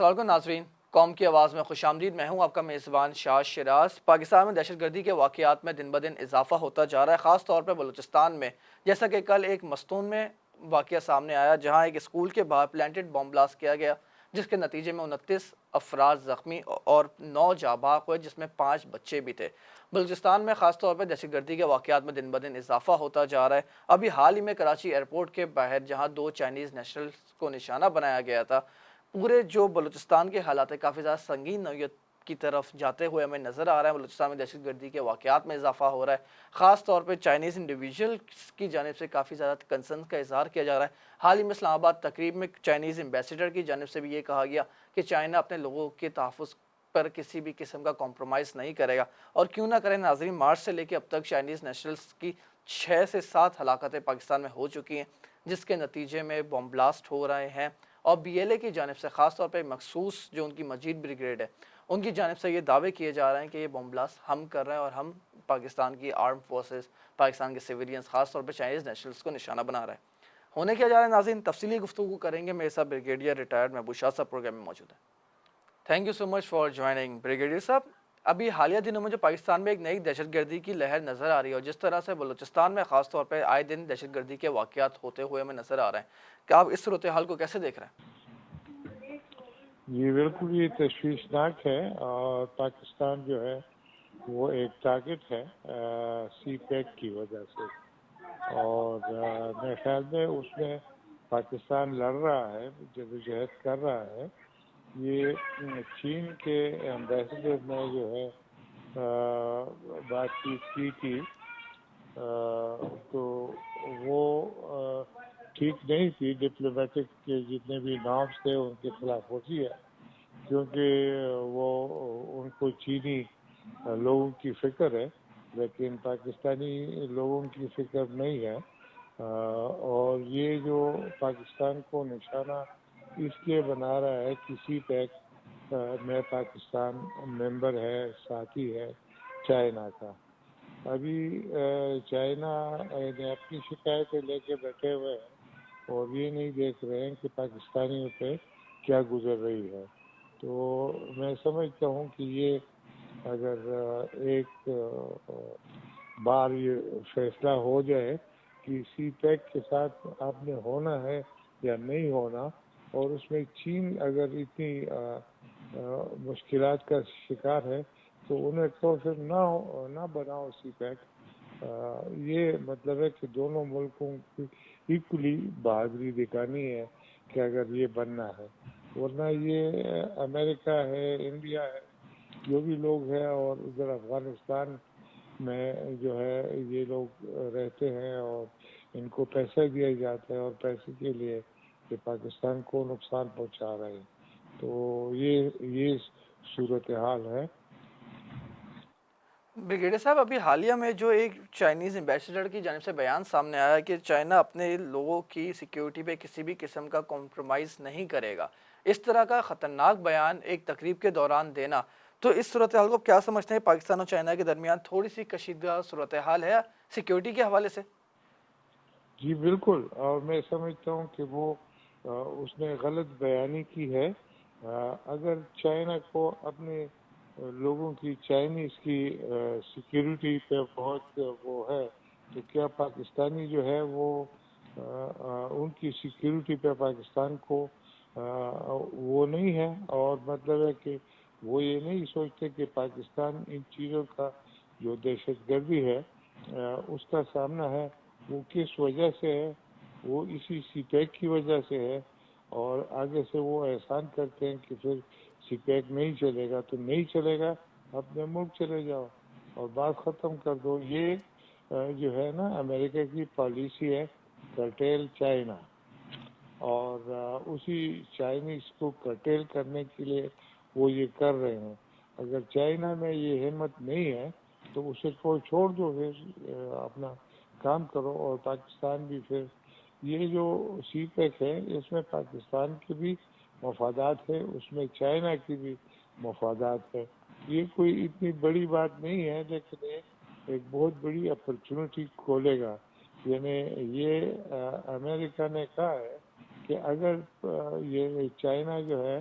السلام علیکم ناظرین، قوم کی آواز میں خوش آمدید۔ میں ہوں آپ کا میزبان شاہ شراز۔ پاکستان میں دہشت گردی کے واقعات میں دن بدن اضافہ ہوتا جا رہا ہے، خاص طور پر بلوچستان میں، جیسا کہ کل ایک مستون میں واقعہ سامنے آیا جہاں ایک اسکول کے باہر پلانٹڈ بم بلاسٹ کیا گیا، جس کے نتیجے میں 29 افراد زخمی اور 9 جاں بحق ہوئے، جس میں 5 بچے بھی تھے۔ بلوچستان میں خاص طور پر دہشت گردی کے واقعات میں دن بدن اضافہ ہوتا جا رہا ہے۔ ابھی حال ہی میں کراچی ایئرپورٹ کے باہر جہاں 2 چائنیز نیشنلز کو نشانہ بنایا گیا تھا، پورے جو بلوچستان کے حالات کافی زیادہ سنگین نوعیت کی طرف جاتے ہوئے ہمیں نظر آ رہا ہے۔ بلوچستان میں دہشت گردی کے واقعات میں اضافہ ہو رہا ہے، خاص طور پہ چائنیز انڈیویجول کی جانب سے کافی زیادہ کنسرن کا اظہار کیا جا رہا ہے۔ حال ہی میں اسلام آباد تقریب میں چائنیز ایمبیسیڈر کی جانب سے بھی یہ کہا گیا کہ چائنا اپنے لوگوں کے تحفظ پر کسی بھی قسم کا کمپرومائز نہیں کرے گا، اور کیوں نہ کریں ناظرین، مارچ سے لے کے اب تک چائنیز نیشنلز کی 6 سے 7 ہلاکتیں پاکستان میں ہو چکی ہیں، جس کے نتیجے میں بم بلاسٹ ہو رہے ہیں، اور بی ایل اے کی جانب سے خاص طور پہ مخصوص جو ان کی مجید بریگیڈ ہے، ان کی جانب سے یہ دعوے کیے جا رہے ہیں کہ یہ بم بلاسٹ ہم کر رہے ہیں اور ہم پاکستان کی آرم فورسز، پاکستان کے سیویلینز، خاص طور پہ چائنیز نیشنلز کو نشانہ بنا رہے ہیں۔ ہونے کیا جا رہا ہے ناظرین، تفصیلی گفتگو کریں گے، میرے ساتھ بریگیڈیئر ریٹائرڈ محبوب شاہ صاحب پروگرام میں موجود ہیں۔ Thank you so much for joining brigadier صاحب۔ ابھی حالیہ دنوں میں جو پاکستان میں ایک نئی دہشت گردی کی لہر نظر آ رہی ہے، اور جس طرح سے بلوچستان میں خاص طور پہ آئے دن دہشت گردی کے واقعات ہوتے ہوئے ہمیں نظر آ رہے ہیں، کہ آپ اس صورتحال کو کیسے دیکھ رہے ہیں؟ جی بالکل، یہ تشویشناک ہے، اور پاکستان جو ہے وہ ایک ٹارگٹ ہے سی پیک کی وجہ سے، اور میرے خیال میں اس میں پاکستان لڑ رہا ہے، جدوجہد کر رہا ہے۔ یہ چین کے ایمبیسڈر نے جو ہے بات چیت کی تھی، تو وہ ٹھیک نہیں تھی۔ ڈپلومیٹک کے جتنے بھی نارمس تھے ان کے خلاف ورزی ہے، کیونکہ وہ ان کو چینی لوگوں کی فکر ہے، لیکن پاکستانی لوگوں کی فکر نہیں ہے۔ اور یہ جو پاکستان کو نشانہ اس لیے بنا رہا ہے کہ سی پیک میں پاکستان ممبر ہے، ساتھی ہے چائنا کا۔ ابھی چائنا نے اپنی شکایتیں لے کے بیٹھے ہوئے ہیں، اور یہ نہیں دیکھ رہے ہیں کہ پاکستانیوں پہ کیا گزر رہی ہے۔ تو میں سمجھتا ہوں کہ یہ اگر ایک بار یہ فیصلہ ہو جائے کہ سی پیک کے ساتھ آپ نے ہونا ہے یا نہیں ہونا، اور اس میں چین اگر اتنی مشکلات کا شکار ہے تو انہیں تو پھر نہ بناؤ سی پیک۔ یہ مطلب ہے کہ دونوں ملکوں کی ایکولی بہادری دکھانی ہے کہ اگر یہ بننا ہے، ورنہ یہ امریکہ ہے، انڈیا ہے، جو بھی لوگ ہیں، اور ادھر افغانستان میں جو ہے یہ لوگ رہتے ہیں، اور ان کو پیسہ دیا جاتا ہے، اور پیسے کے لیے یہ پاکستان کو نقصان پہنچا رہے ہیں۔ تو یہ صورتحال ہے۔ بریگیڈیئر صاحب، ابھی حالیہ میں جو ایک چائنیز ایمبیسڈر کی جانب سے بیان سامنے آیا ہے کہ چائنا اپنے لوگوں کی سیکیورٹی پہ کسی بھی قسم کا کمپرومائز نہیں کرے گا، اس طرح کا خطرناک بیان ایک تقریب کے دوران دینا، تو اس صورتحال کو کیا سمجھتے ہیں؟ پاکستان اور چائنا کے درمیان تھوڑی سی کشیدہ صورتحال ہے سیکیورٹی کے حوالے سے؟ جی بالکل، اور میں سمجھتا ہوں کہ وہ اس نے غلط بیانی کی ہے۔ اگر چائنا کو اپنے لوگوں کی، چائنیز کی سیکیورٹی پہ بہت وہ ہے، تو کیا پاکستانی جو ہے وہ ان کی سیکیورٹی پہ پاکستان کو وہ نہیں ہے؟ اور مطلب ہے کہ وہ یہ نہیں سوچتے کہ پاکستان ان چیزوں کا جو دہشت گردی ہے اس کا سامنا ہے، وہ کس وجہ سے ہے؟ وہ اسی سی پیک کی وجہ سے ہے، اور آگے سے وہ احسان کرتے ہیں کہ پھر سی پیک نہیں چلے گا تو نہیں چلے گا، اپنے ملک چلے جاؤ اور بات ختم کر دو۔ یہ جو ہے نا امریکہ کی پالیسی ہے، کرٹیل چائنا، اور اسی چائنیز کو کرٹیل کرنے کے لیے وہ یہ کر رہے ہیں۔ اگر چائنا میں یہ ہمت نہیں ہے تو اسے کوئی چھوڑ دو، پھر اپنا کام کرو، اور پاکستان بھی پھر یہ جو سی پیک ہے اس میں پاکستان کے بھی مفادات ہے، اس میں چائنا کی بھی مفادات ہے۔ یہ کوئی اتنی بڑی بات نہیں ہے، لیکن ایک بہت بڑی اپرچونٹی کھولے گا۔ یعنی یہ امریکہ نے کہا ہے کہ اگر یہ چائنا جو ہے